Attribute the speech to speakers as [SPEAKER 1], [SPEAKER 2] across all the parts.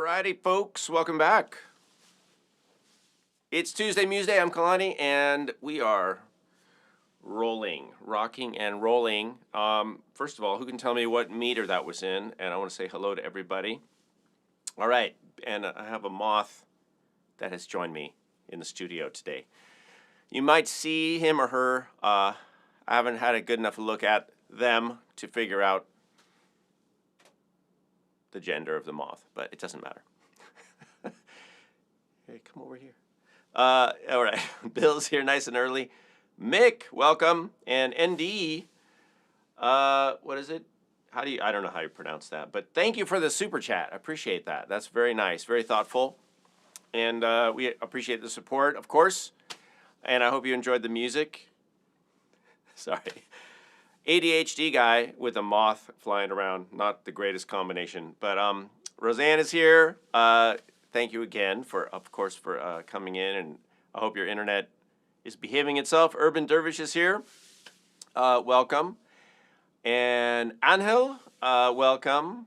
[SPEAKER 1] Alrighty, folks, welcome back. It's Tuesday, Museday. I'm Kalani, and we are rocking and rolling. First of all, who can tell me what meter that was in? And I want to say hello to everybody. All right, and I have a moth that has joined me in the studio today. You might see him or her. I haven't had a good enough look at them to figure out the gender of the moth, but it doesn't matter. Hey, come over here. All right, Bill's here nice and early. Mick, welcome. And ND, what is it? I don't know how you pronounce that, but thank you for the super chat. I appreciate that. That's very nice, very thoughtful. And we appreciate the support, of course. And I hope you enjoyed the music. Sorry. ADHD guy with a moth flying around. Not the greatest combination. But Roseanne is here. Thank you again, of course, for coming in. And I hope your internet is behaving itself. Urban Dervish is here. Welcome. And Angel, welcome.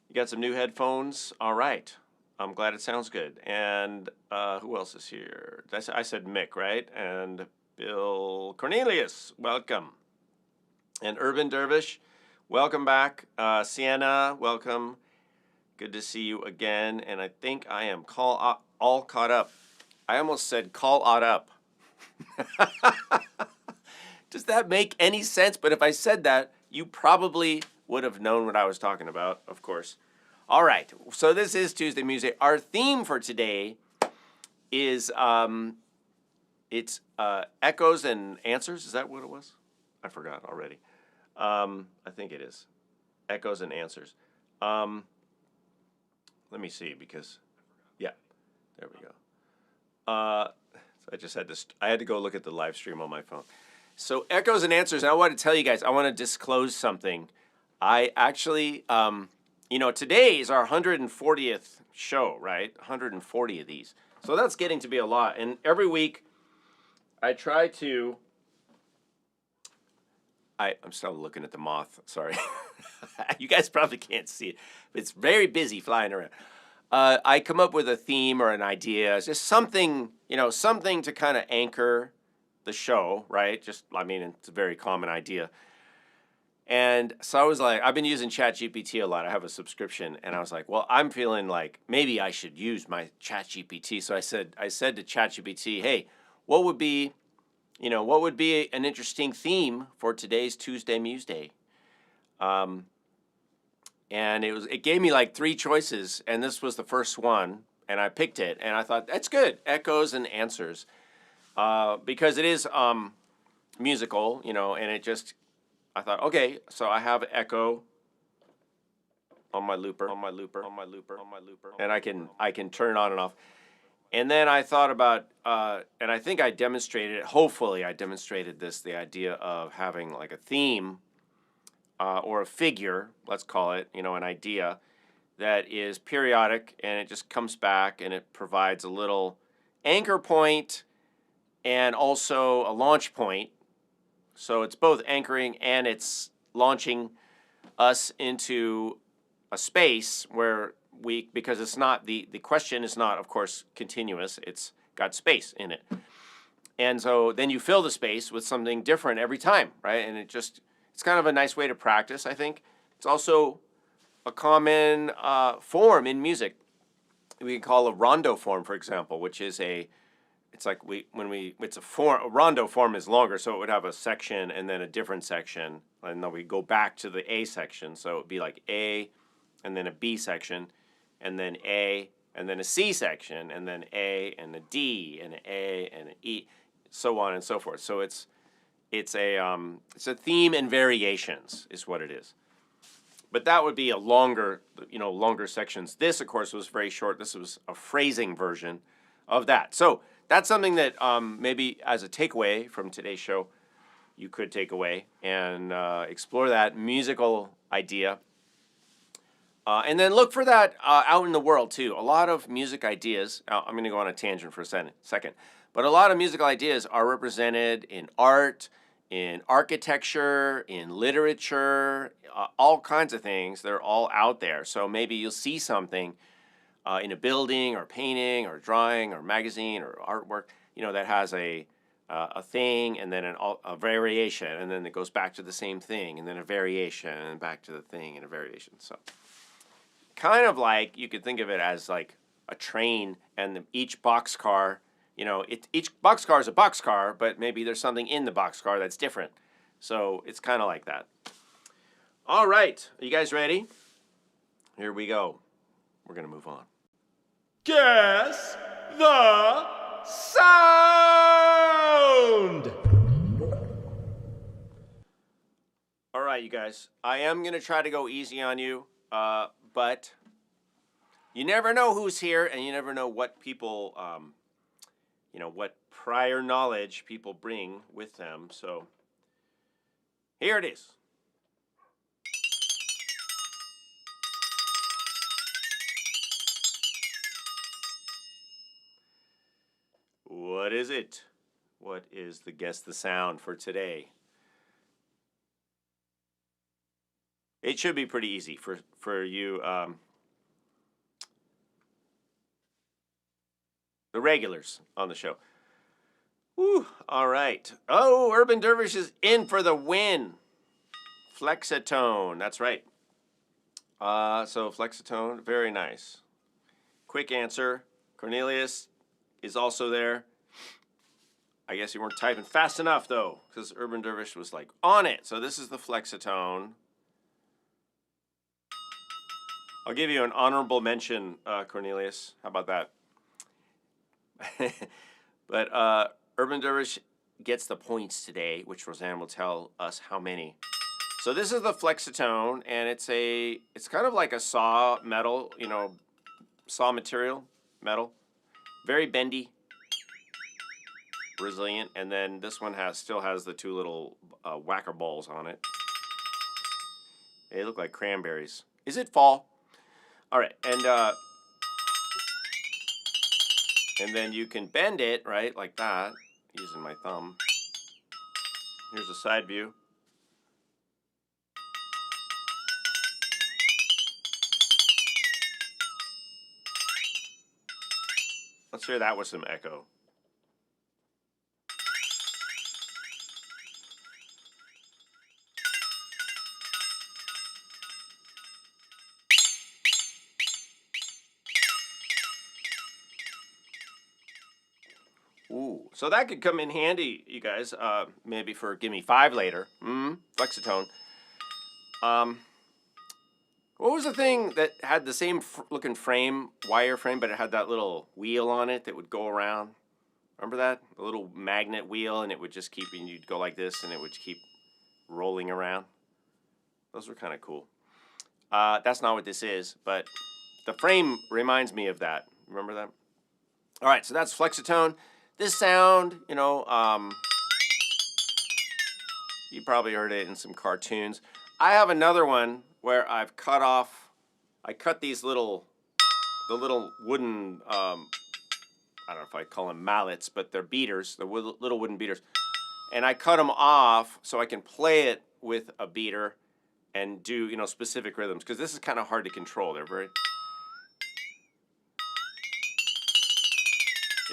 [SPEAKER 1] You got some new headphones. All right. I'm glad it sounds good. And who else is here? I said Mick, right? And Bill Cornelius, welcome. And Urban Dervish, welcome back. Sienna, welcome. Good to see you again. And I think I am all caught up. I almost said call up. Does that make any sense? But if I said that, you probably would have known what I was talking about, of course. All right, so this is Tuesday Music. Our theme for today is it's echoes and answers. Is that what it was? I forgot already. I think it is echoes and answers. Let me see because, yeah, there we go. So I just had to. I had to go look at the live stream on my phone. So echoes and answers. And I want to tell you guys. I want to disclose something. I actually. Today is our 140th show, right? 140 of these. So that's getting to be a lot. And every week, I try to... I'm still looking at the moth. Sorry. You guys probably can't see it. It's very busy flying around. I come up with a theme or an idea. It's just something, something to kind of anchor the show, right? It's a very common idea. And so I was like, I've been using ChatGPT a lot. I have a subscription. And I was like, well, I'm feeling like maybe I should use my ChatGPT. So I said to ChatGPT, hey, what would be an interesting theme for today's Tuesday Museday? And it gave me like 3 choices. And this was the first one. And I picked it. And I thought, that's good. Echoes and answers. Because it is musical, and it just... I thought, okay, so I have echo on my looper, and I can turn it on and off. And then I thought about, and I think I demonstrated it. Hopefully, I demonstrated the idea of having like a theme or a figure, let's call it, an idea that is periodic, and it just comes back and it provides a little anchor point and also a launch point. So it's both anchoring and it's launching us into a space where because it's not, the question is not, of course, continuous. It's got space in it. And so then you fill the space with something different every time, right? And it's kind of a nice way to practice, I think. It's also a common form in music. We can call a rondo form, for example, which is it's like a rondo form is longer, so it would have a section and then a different section, and then we go back to the A section, so it would be like A, and then a B section, and then A, and then a C section, and then A, and a D, and an A, and an E, so on and so forth. So it's a theme and variations is what it is. But that would be a longer sections. This, of course, was very short. This was a phrasing version of that. So that's something that maybe as a takeaway from today's show, you could take away and explore that musical idea. And then look for that out in the world, too. A lot of music ideas, I'm going to go on a tangent for a second, but a lot of musical ideas are represented in art, in architecture, in literature, all kinds of things. They're all out there. So maybe you'll see something in a building or painting or drawing or magazine or artwork, that has a thing and then a variation, and then it goes back to the same thing, and then a variation, and back to the thing and a variation. So kind of like you could think of it as like a train, and each boxcar, each boxcar is a boxcar, but maybe there's something in the boxcar that's different. So it's kind of like that. All right, are you guys ready? Here we go. We're going to move on. Guess the sound! All right, you guys. I am going to try to go easy on you, but you never know who's here, and you never know what people, what prior knowledge people bring with them. So here it is. What is it? What is the guess the sound for today? It should be pretty easy for you, the regulars on the show. Woo, all right. Oh, Urban Dervish is in for the win. Flexitone, that's right. So Flexitone, very nice. Quick answer. Cornelius is also there. I guess you weren't typing fast enough, though, because Urban Dervish was like on it. So this is the Flexitone. I'll give you an honorable mention, Cornelius. How about that? But Urban Dervish gets the points today, which Roseanne will tell us how many. So this is the Flexitone, and it's kind of like a saw metal, saw material, metal. Very bendy, resilient, and then this one still has the two little whacker balls on it. They look like cranberries. Is it fall? All right, and then you can bend it, right, like that, using my thumb. Here's a side view. Let's hear that with some echo. Ooh, so that could come in handy, you guys, maybe for Give Me 5 later. Flexitone. What was the thing that had the same looking frame, wire frame, but it had that little wheel on it that would go around? Remember that? The little magnet wheel, and it would just keep, and you'd go like this, and it would keep rolling around. Those were kind of cool. That's not what this is, but the frame reminds me of that. Remember that? All right, so that's Flexitone. This sound, you probably heard it in some cartoons. I have another one where I cut these the little wooden, I don't know if I call them mallets, but they're beaters, the little wooden beaters. And I cut them off so I can play it with a beater and do, specific rhythms, because this is kind of hard to control. They're very...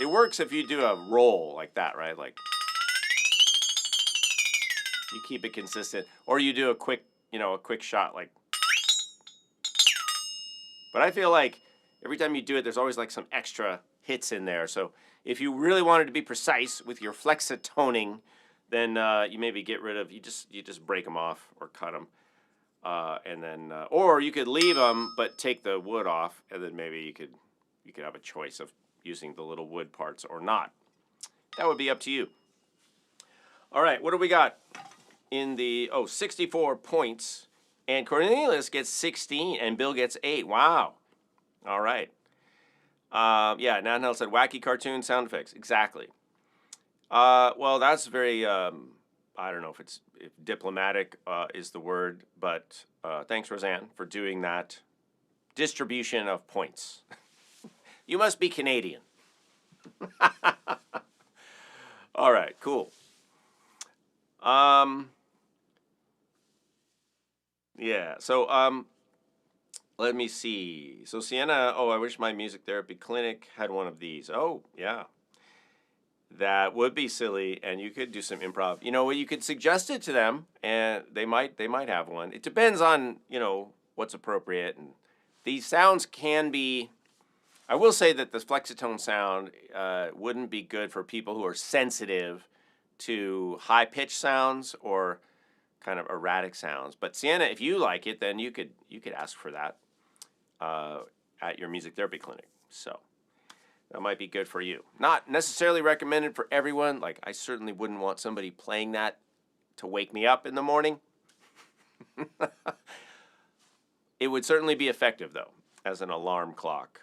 [SPEAKER 1] It works if you do a roll like that, right? Like, you keep it consistent. Or you do a quick shot like... But I feel like every time you do it, there's always like some extra hits in there. So if you really wanted to be precise with your flexitoning, then you maybe get rid of, you just break them off or cut them. And then, or you could leave them, but take the wood off, and then maybe you could have a choice of using the little wood parts or not. That would be up to you. All right, what do we got in the, 64 points. And Cornelius gets 16, and Bill gets 8. Wow. All right. Yeah, Nanhel said wacky cartoon sound effects. Exactly. Well, that's very, I don't know if diplomatic is the word, but thanks, Roseanne, for doing that distribution of points. You must be Canadian. All right, cool. Yeah, so Let me see. So Sienna, oh, I wish my music therapy clinic had one of these. Oh, yeah. That would be silly, and you could do some improv. You know, you could suggest it to them, and they might have one. It depends on, you know, what's appropriate. And these sounds can be. I will say that the flexitone sound wouldn't be good for people who are sensitive to high pitch sounds or kind of erratic sounds. But Sienna, if you like it, then you could ask for that at your music therapy clinic. So that might be good for you. Not necessarily recommended for everyone. Like, I certainly wouldn't want somebody playing that to wake me up in the morning. It would certainly be effective, though, as an alarm clock.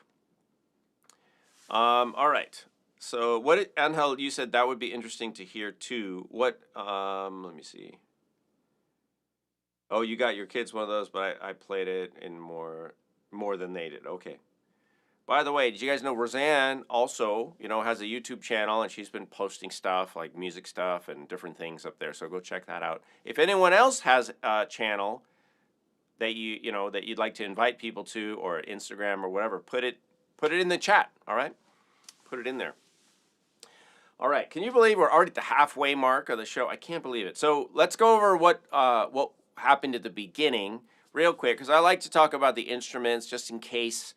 [SPEAKER 1] All right. So Angel, you said that would be interesting to hear too. What, let me see. Oh, you got your kids one of those, but I played it in more than they did. Okay. By the way, did you guys know Roseanne also, you know, has a YouTube channel, and she's been posting stuff like music stuff and different things up there. So go check that out. If anyone else has a channel that that you'd like to invite people to, or Instagram or whatever, put it in the chat. All right, put it in there. All right. Can you believe we're already at the halfway mark of the show? I can't believe it. So let's go over what happened at the beginning real quick, because I like to talk about the instruments just in case,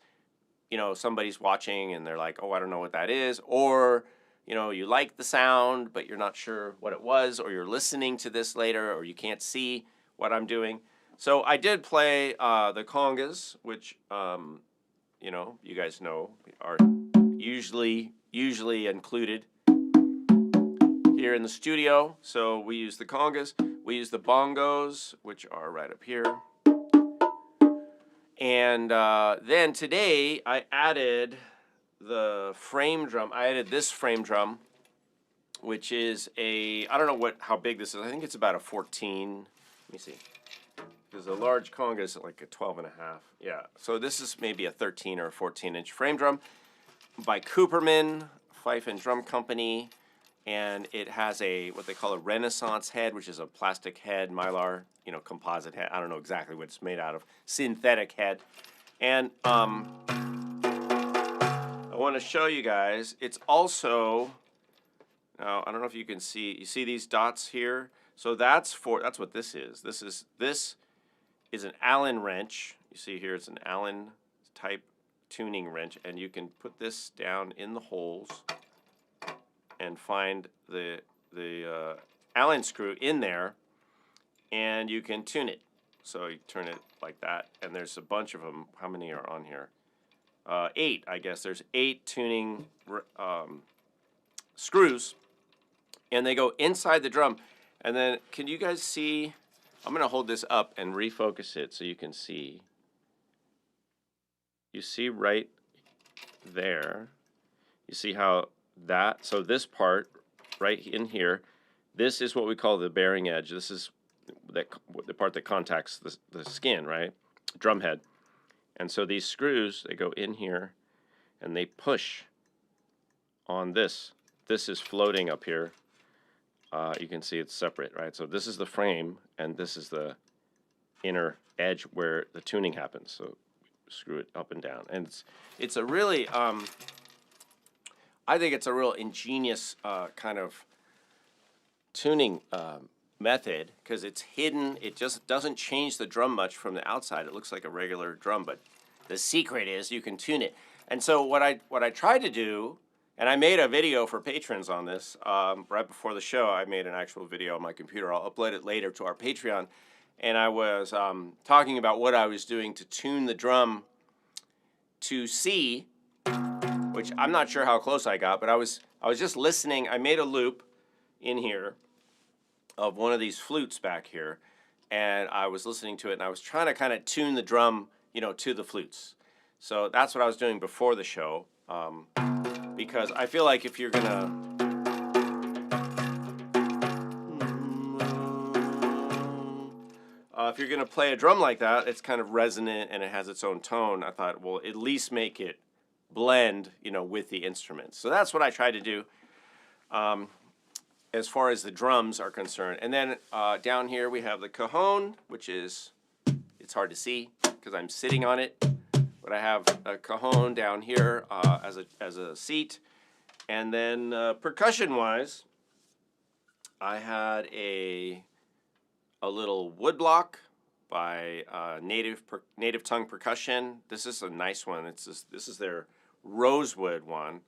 [SPEAKER 1] you know, somebody's watching and they're like, oh, I don't know what that is, or, you know, you like the sound but you're not sure what it was, or you're listening to this later, or you can't see what I'm doing. So I did play the congas, which you know, you guys know are usually included here in the studio. So we use the congas, we use the bongos, which are right up here. And then today I added the frame drum. I added this frame drum, which is I don't know how big this is. I think it's about a 14. Let me see. Because a large conga is like a 12 and a half. Yeah. So this is maybe a 13 or a 14-inch frame drum by Cooperman Fife and Drum Company. And it has what they call a Renaissance head, which is a plastic head, mylar, you know, composite head. I don't know exactly what it's made out of. Synthetic head. And I want to show you guys. It's also, now I don't know if you can see. You see these dots here? So that's what this is. This is an Allen wrench. You see here, it's an Allen type tuning wrench, and you can put this down in the holes and find the Allen screw in there, and you can tune it. So you turn it like that, and there's a bunch of them. How many are on here? 8, I guess. There's 8 tuning screws, and they go inside the drum. And then, can you guys see? I'm going to hold this up and refocus it so you can see. You see right there. You see how so this part right in here, this is what we call the bearing edge. This is the part that contacts the skin, right? Drum head. And so these screws, they go in here and they push on this. This is floating up here. You can see it's separate, right? So this is the frame, and this is the inner edge where the tuning happens. So screw it up and down. And it's a really, I think it's a real ingenious kind of tuning method, because it's hidden. It just doesn't change the drum much from the outside. It looks like a regular drum, but the secret is you can tune it. And so what I tried to do, and I made a video for patrons on this right before the show. I made an actual video on my computer. I'll upload it later to our Patreon. And I was talking about what I was doing to tune the drum to C, which I'm not sure how close I got, but I was just listening. I made a loop in here of one of these flutes back here, and I was listening to it, and I was trying to kind of tune the drum, you know, to the flutes. So that's what I was doing before the show. Because I feel like if you're gonna play a drum like that, it's kind of resonant and it has its own tone. I thought, well, at least make it blend, you know, with the instruments. So that's what I tried to do as far as the drums are concerned. And then down here we have the cajon, which is, it's hard to see because I'm sitting on it. But I have a cajon down here as a seat. And then percussion-wise, I had a little wood block by Native Tongue Percussion. This is a nice one. This is their rosewood one.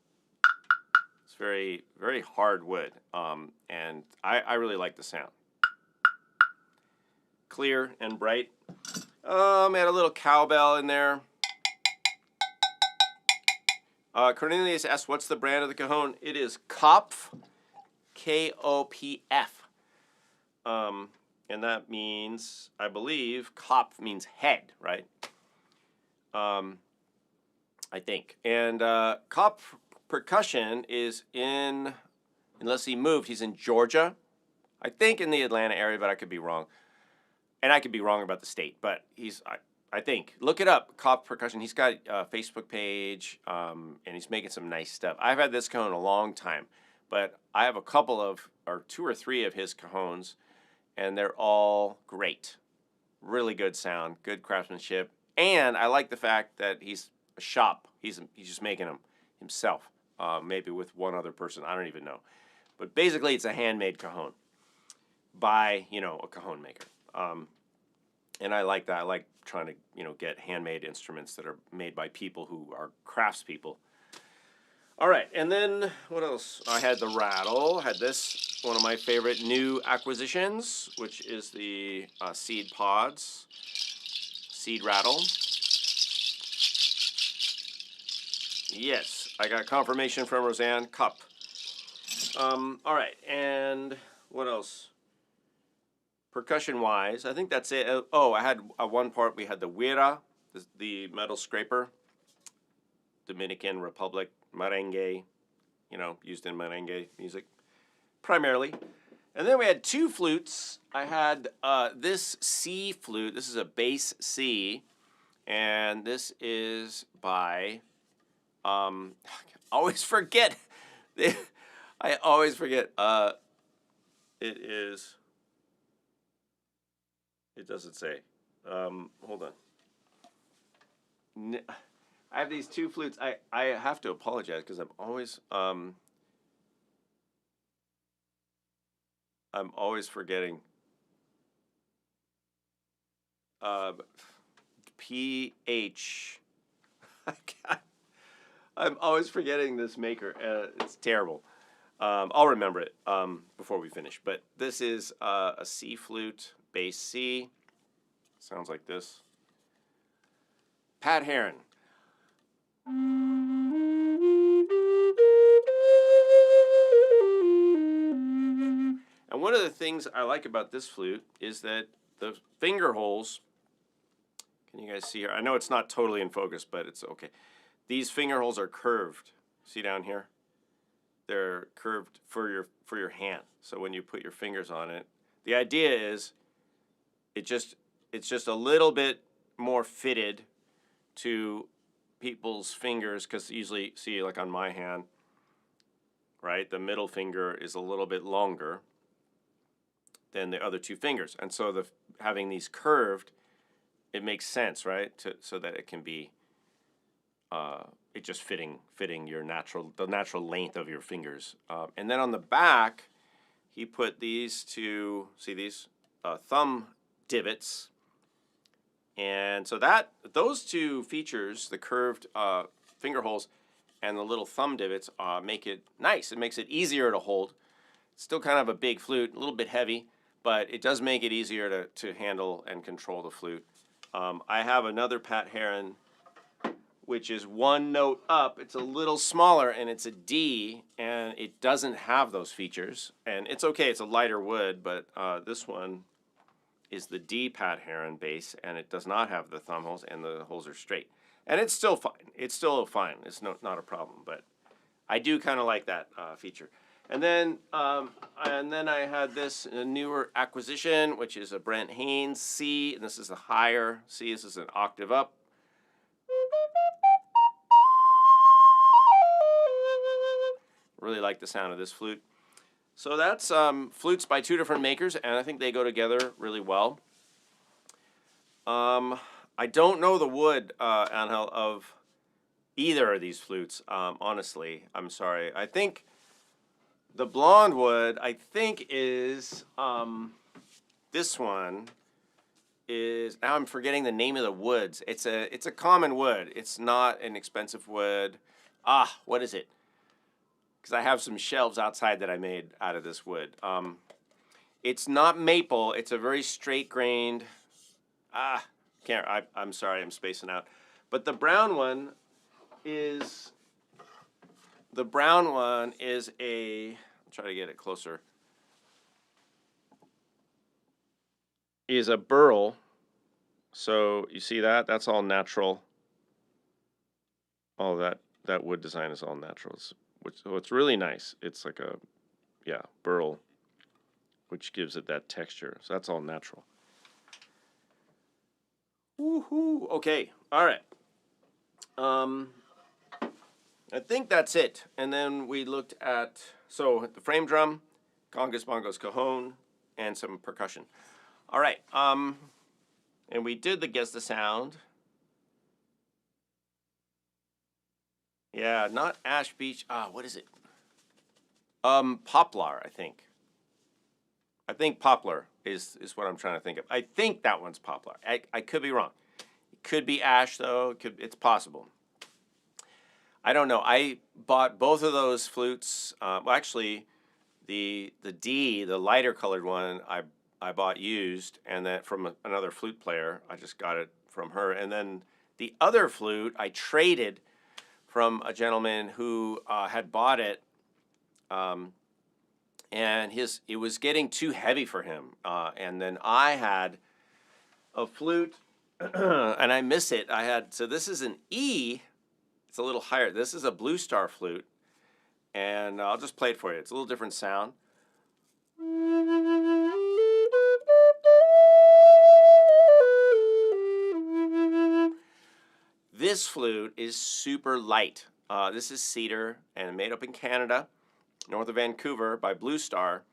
[SPEAKER 1] It's very, very hard wood, and I really like the sound. Clear and bright. Had a little cowbell in there. Cornelius asks, what's the brand of the cajon? It is Kopf, K-O-P-F. And that means, I believe, Kopf means head, right? I think. And Kopf Percussion is unless he moved, he's in Georgia. I think in the Atlanta area, but I could be wrong. And I could be wrong about the state, but I think. Look it up, Kopf Percussion. He's got a Facebook page, and he's making some nice stuff. I've had this cajon a long time, but I have a couple of, or 2 or 3 of his cajons, and they're all great. Really good sound, good craftsmanship, and I like the fact that he's a shop. He's just making them himself, maybe with one other person. I don't even know. But basically, it's a handmade cajon by, a cajon maker. And I like that. I like trying to, get handmade instruments that are made by people who are craftspeople. All right, and then what else? I had the rattle. I had this, one of my favorite new acquisitions, which is the seed pods, seed rattle. Yes, I got confirmation from Roseanne. Cup. All right, and what else? Percussion-wise, I think that's it. I had one part. We had the huira, the metal scraper, Dominican Republic merengue, used in merengue music primarily. And then we had 2 flutes. I had this C flute. This is a bass C, and this is by. I always forget. I always forget. It is. It doesn't say. Hold on. I have these 2 flutes. I have to apologize because I'm always forgetting. PH. I'm always forgetting this maker. It's terrible. I'll remember it before we finish. But this is a C flute, bass C. Sounds like this. Pat Heron. And one of the things I like about this flute is that the finger holes, can you guys see here? I know it's not totally in focus, but it's okay. These finger holes are curved. See down here? They're curved for your hand. So when you put your fingers on it, the idea is it's just a little bit more fitted to people's fingers, because usually, see, like on my hand, right, the middle finger is a little bit longer than the other 2 fingers, and so having these curved, it makes sense, right, so that it can be it just fitting the natural length of your fingers. And then on the back, he put these 2, see these thumb divots. And so those 2 features, the curved finger holes and the little thumb divots, make it nice. It makes it easier to hold. It's still kind of a big flute, a little bit heavy, but it does make it easier to handle and control the flute. I have another Pat Heron, which is 1 note up. It's a little smaller, and it's a D, and it doesn't have those features. And it's okay. It's a lighter wood, but this one is the D Pat Heron bass, and it does not have the thumb holes, and the holes are straight. And it's still fine. It's still fine. It's not a problem, but I do kind of like that feature. And then I had this newer acquisition, which is a Brent Haynes C, and this is a higher C. This is an octave up. Really like the sound of this flute. So that's flutes by 2 different makers, and I think they go together really well. I I don't know the wood, Angel, of either of these flutes. Honestly, I'm sorry. I think the blonde wood, I think, is this one. Is now I'm forgetting the name of the woods. It's a common wood. It's not an expensive wood. What is it? Because I have some shelves outside that I made out of this wood. It's not maple. It's a very straight grained. I'm sorry. I'm spacing out. But the brown one is. The brown one is a. I'll try to get it closer. Is a burl. So you see that? That's all natural. All that wood design is all natural. So it's really nice. It's like a, burl, which gives it that texture. So that's all natural. Woohoo! Okay, all right. I think that's it. And then we looked at the frame drum, congas, bongos, cajon, and some percussion. All right. And we did the guess the sound. Yeah, not Ash Beach. What is it? Poplar, I think. I think poplar is what I'm trying to think of. I think that one's poplar. I could be wrong. It could be ash, though. It's possible. I don't know. I bought both of those flutes. Well, actually, the D, the lighter colored one, I bought used, and that from another flute player. I just got it from her. And then the other flute I traded from a gentleman who had bought it, and it was getting too heavy for him. And then I had a flute, and I miss it. So this is an E. It's a little higher. This is a Blue Star flute, and I'll just play it for you. It's a little different sound. This flute is super light. This is cedar and made up in Canada, north of Vancouver by Blue Star.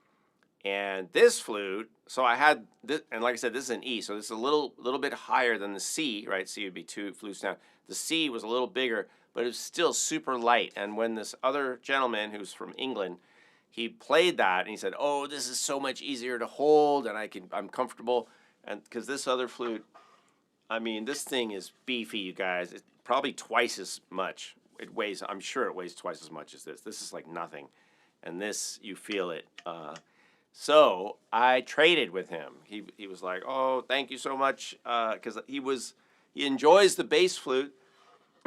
[SPEAKER 1] And this flute, so I had this, and like I said, this is an E, so this is a little bit higher than the C, right? C would be 2 flutes down. The C was a little bigger, but it was still super light. And when this other gentleman who's from England, he played that, and he said, "Oh, this is so much easier to hold, and I'm comfortable." And because this other flute, I mean, this thing is beefy, you guys. It's probably twice as much. I'm sure it weighs twice as much as this. This is like nothing. And this, you feel it. So I traded with him. He was like, "Oh, thank you so much," because he enjoys the bass flute,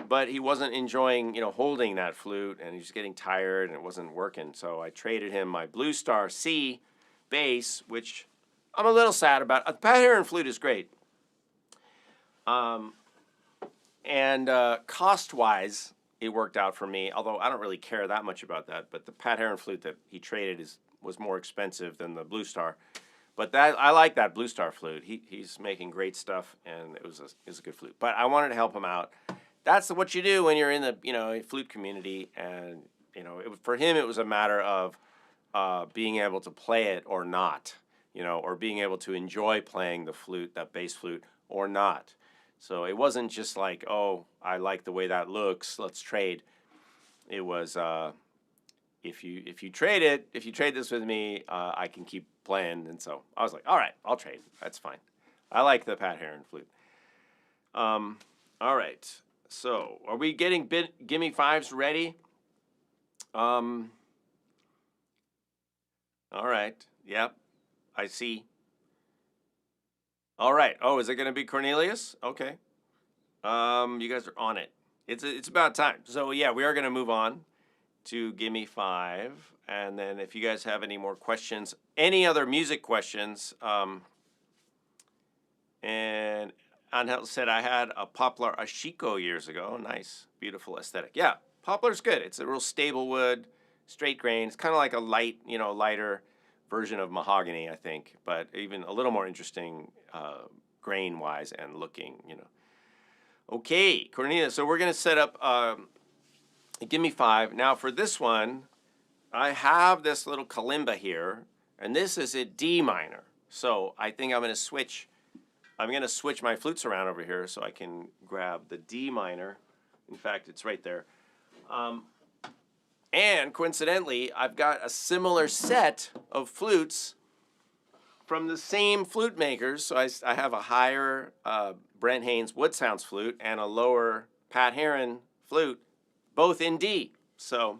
[SPEAKER 1] but he wasn't enjoying holding that flute, and he was getting tired, and it wasn't working. So I traded him my Blue Star C bass, which I'm a little sad about. The Pat Heron flute is great, and cost-wise, it worked out for me. Although I don't really care that much about that. But the Pat Heron flute that he traded was more expensive than the Blue Star. But I like that Blue Star flute. He's making great stuff, and it was a good flute. But I wanted to help him out. That's what you do when you're in the flute community, and for him it was a matter of being able to play it or not, or being able to enjoy playing the flute, that bass flute, or not. So it wasn't just like, "Oh, I like the way that looks, let's trade." It was if you trade this with me, I can keep playing. And so I was like, "All right, I'll trade. That's fine." I like the Pat Heron flute. All right. So are we getting Gimme Fives ready? All right. Yep. I see. All right. Oh, is it going to be Cornelius? Okay. You guys are on it. It's about time. So yeah, we are going to move on to Gimme Five, and then if you guys have any more questions, any other music questions, and Angel said I had a Poplar Ashiko years ago. Nice, beautiful aesthetic. Yeah, poplar's good. It's a real stable wood, straight grain. It's kind of like a lighter version of mahogany, I think, but even a little more interesting grain-wise and looking, Okay, Cornelia, so we're going to set up Gimme Five. Now for this one, I have this little kalimba here, and this is a D minor. So I think I'm going to switch I'm going to switch my flutes around over here so I can grab the D minor. In fact, it's right there. And coincidentally, I've got a similar set of flutes from the same flute makers. So I have a higher Brent Haynes Wood Sounds flute and a lower Pat Heron flute, both in D. So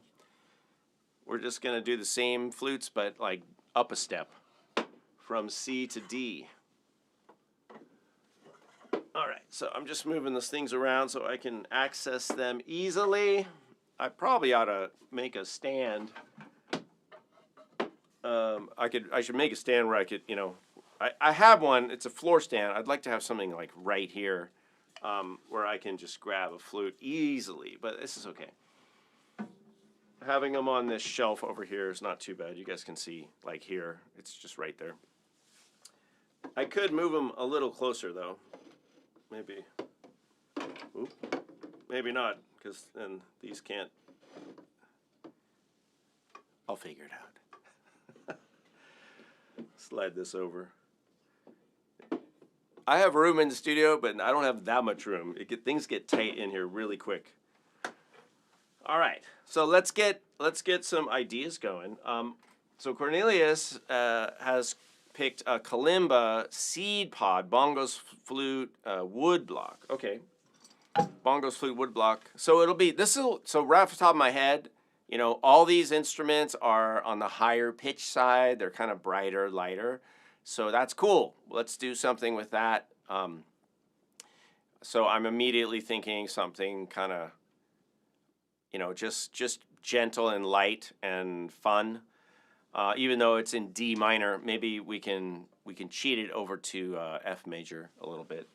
[SPEAKER 1] we're just going to do the same flutes, but like up a step from C to D. All right, so I'm just moving these things around so I can access them easily. I probably ought to make a stand. I should make a stand where I could, I have one. It's a floor stand. I'd like to have something like right here, where I can just grab a flute easily. But this is okay. Having them on this shelf over here is not too bad. You guys can see, like here, it's just right there. I could move them a little closer though. Maybe. Oop. Maybe not, because then these can't. I'll figure it out. Slide this over. I have room in the studio, but I don't have that much room. Things get tight in here really quick. All right, so let's get some ideas going. So Cornelius has picked a kalimba seed pod, bongos, flute, wood block. Okay, bongos, flute, wood block. So it'll be so right off the top of my head, all these instruments are on the higher pitch side. They're kind of brighter, lighter. So that's cool. Let's do something with that. So I'm immediately thinking something kind of, just gentle and light and fun. Even though it's in D minor, maybe we can cheat it over to F major a little bit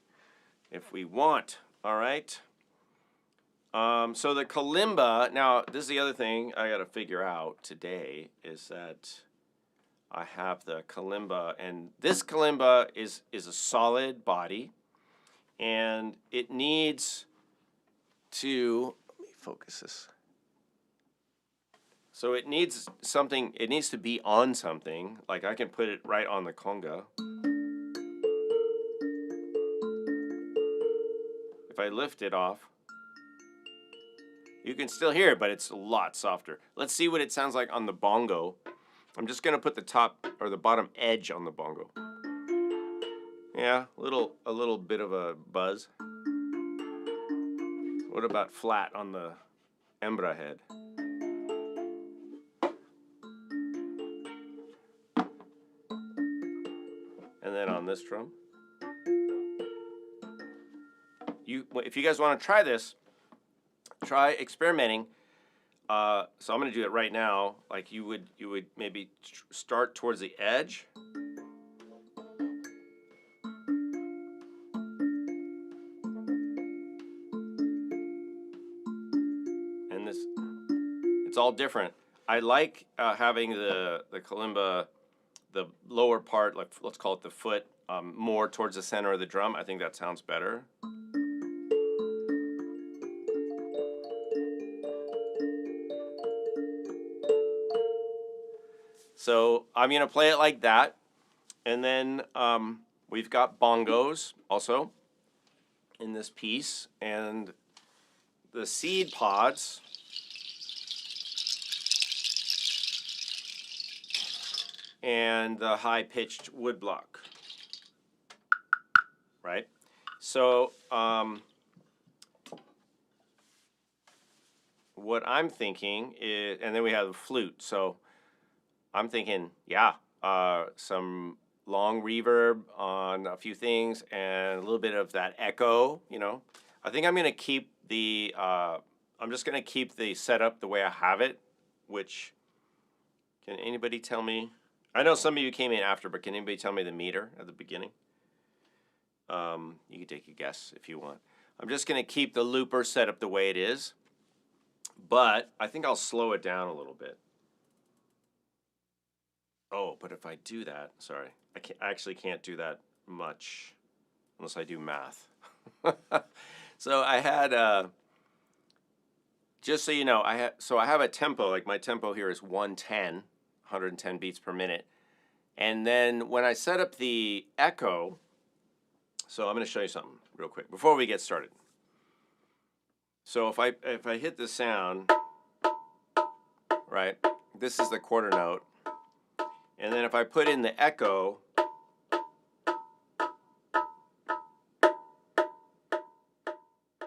[SPEAKER 1] if we want. All right. So the kalimba, now this is the other thing I got to figure out today is that I have the kalimba, and this kalimba is a solid body, and it needs to, let me focus this. So it needs something, it needs to be on something, like I can put it right on the conga. If I lift it off, you can still hear it, but it's a lot softer. Let's see what it sounds like on the bongo. I'm just gonna put the top or the bottom edge on the bongo. Yeah, a little bit of a buzz. What about flat on the embra head? And then on this drum. If you guys want to try this, try experimenting. So I'm going to do it right now. Like you would maybe start towards the edge. And it's all different. I like having the kalimba, the lower part, like let's call it the foot, more towards the center of the drum. I think that sounds better. So I'm going to play it like that. And then we've got bongos also in this piece. And the seed pods. And the high-pitched wood block. Right? So what I'm thinking is, and then we have the flute. So I'm thinking, some long reverb on a few things and a little bit of that echo, I think I'm going to keep I'm just going to keep the setup the way I have it, which, can anybody tell me? I know some of you came in after, but can anybody tell me the meter at the beginning? You can take a guess if you want. I'm just going to keep the looper set up the way it is, but I think I'll slow it down a little bit. Oh, but if I do that, sorry, I actually can't do that much unless I do math. So I had, just so you know, I have a tempo, like my tempo here is 110 beats per minute. And then when I set up the echo, So I'm going to show you something real quick before we get started. So if I hit the sound, right, this is the quarter note. And then if I put in the echo,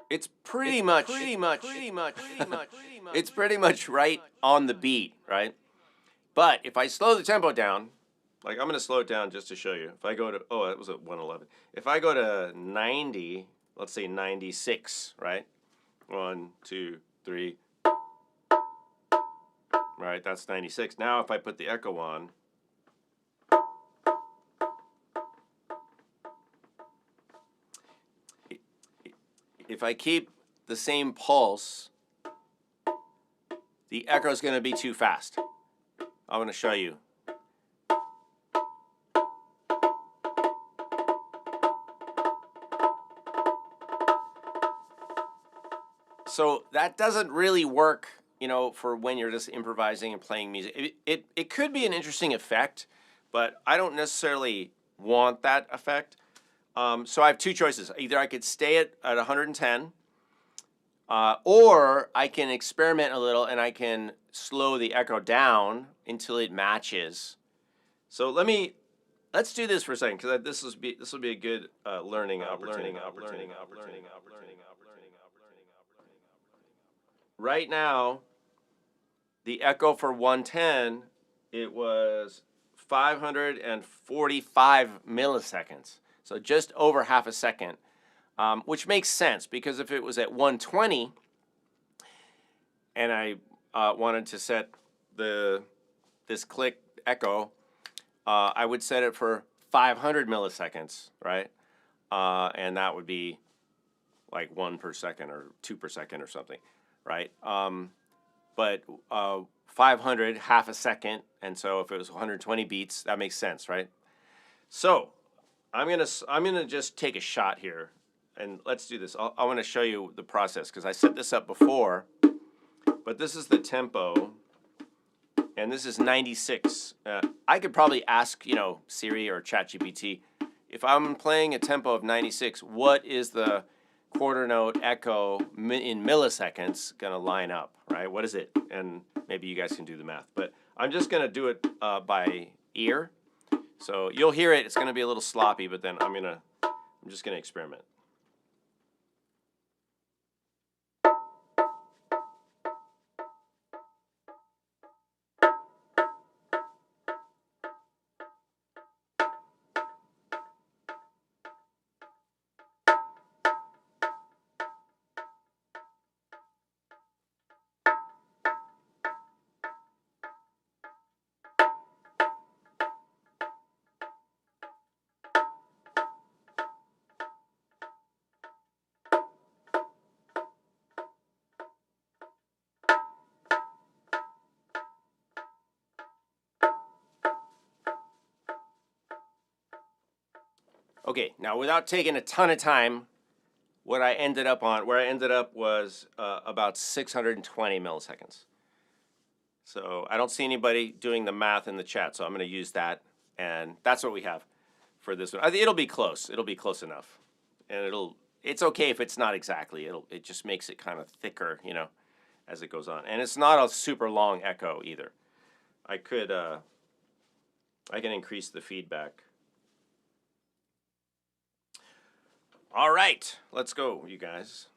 [SPEAKER 1] it's pretty much right on the beat, right? But if I slow the tempo down, like I'm going to slow it down just to show you. If I go to, oh, that was at 111. If I go to 90, let's say 96, right? 1, 2, 3. Right, that's 96. Now if I put the echo on, if I keep the same pulse, the echo is going to be too fast. I'm going to show you. So that doesn't really work, you know, for when you're just improvising and playing music. It could be an interesting effect, but I don't necessarily want that effect. So I have two choices. Either I could stay at 110, or I can experiment a little and I can slow the echo down until it matches. So let's do this for a second, because this will be a good learning opportunity. Right now, the echo for 110, it was 545 milliseconds. So just over half a second, which makes sense, because if it was at 120 and I wanted to set this click echo, I would set it for 500 milliseconds, right? And that would be like 1 per second or 2 per second or something, right? But 500, half a second, and so if it was 120 beats, that makes sense, right? So I'm gonna just take a shot here, and let's do this. I want to show you the process, because I set this up before, but this is the tempo, and this is 96. I could probably ask, you know, Siri or ChatGPT, if I'm playing a tempo of 96, what is the quarter note echo in milliseconds going to line up, right? What is it? And maybe you guys can do the math, but I'm just going to do it by ear. So you'll hear it. It's going to be a little sloppy, but then I'm just going to experiment. Okay, now without taking a ton of time, where I ended up was about 620 milliseconds. So I don't see anybody doing the math in the chat, so I'm going to use that, and that's what we have for this one. I think it'll be close. It'll be close enough, and it's okay if it's not exactly. It just makes it kind of thicker, you know, as it goes on, and it's not a super long echo either. I can increase the feedback. All right, let's go, you guys.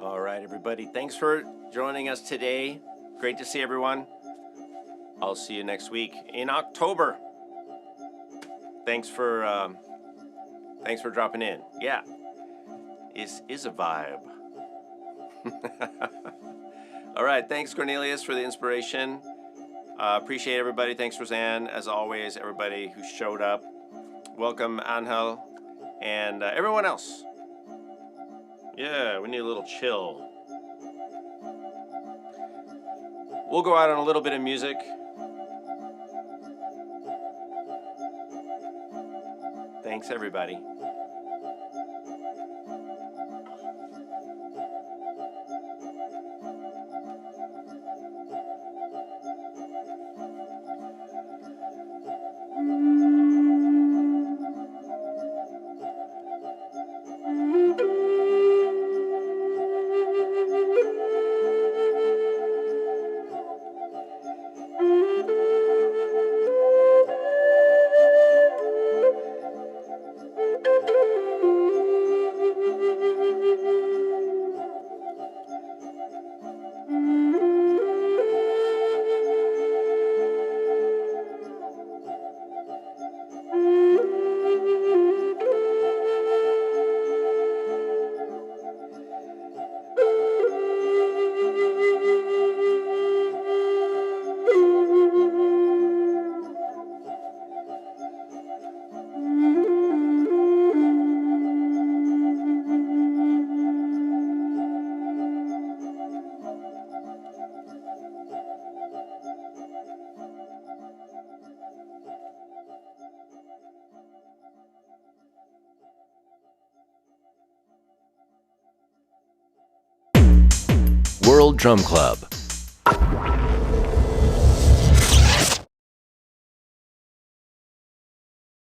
[SPEAKER 1] All right, everybody. Thanks for joining us today. Great to see everyone. I'll see you next week in October. Thanks for dropping in. Yeah, is a vibe. All right, thanks Cornelius for the inspiration. Appreciate everybody. Thanks Roseanne, as always. Everybody who showed up. Welcome Angel and everyone else. Yeah, we need a little chill. We'll go out on a little bit of music. Thanks everybody.
[SPEAKER 2] World Drum Club.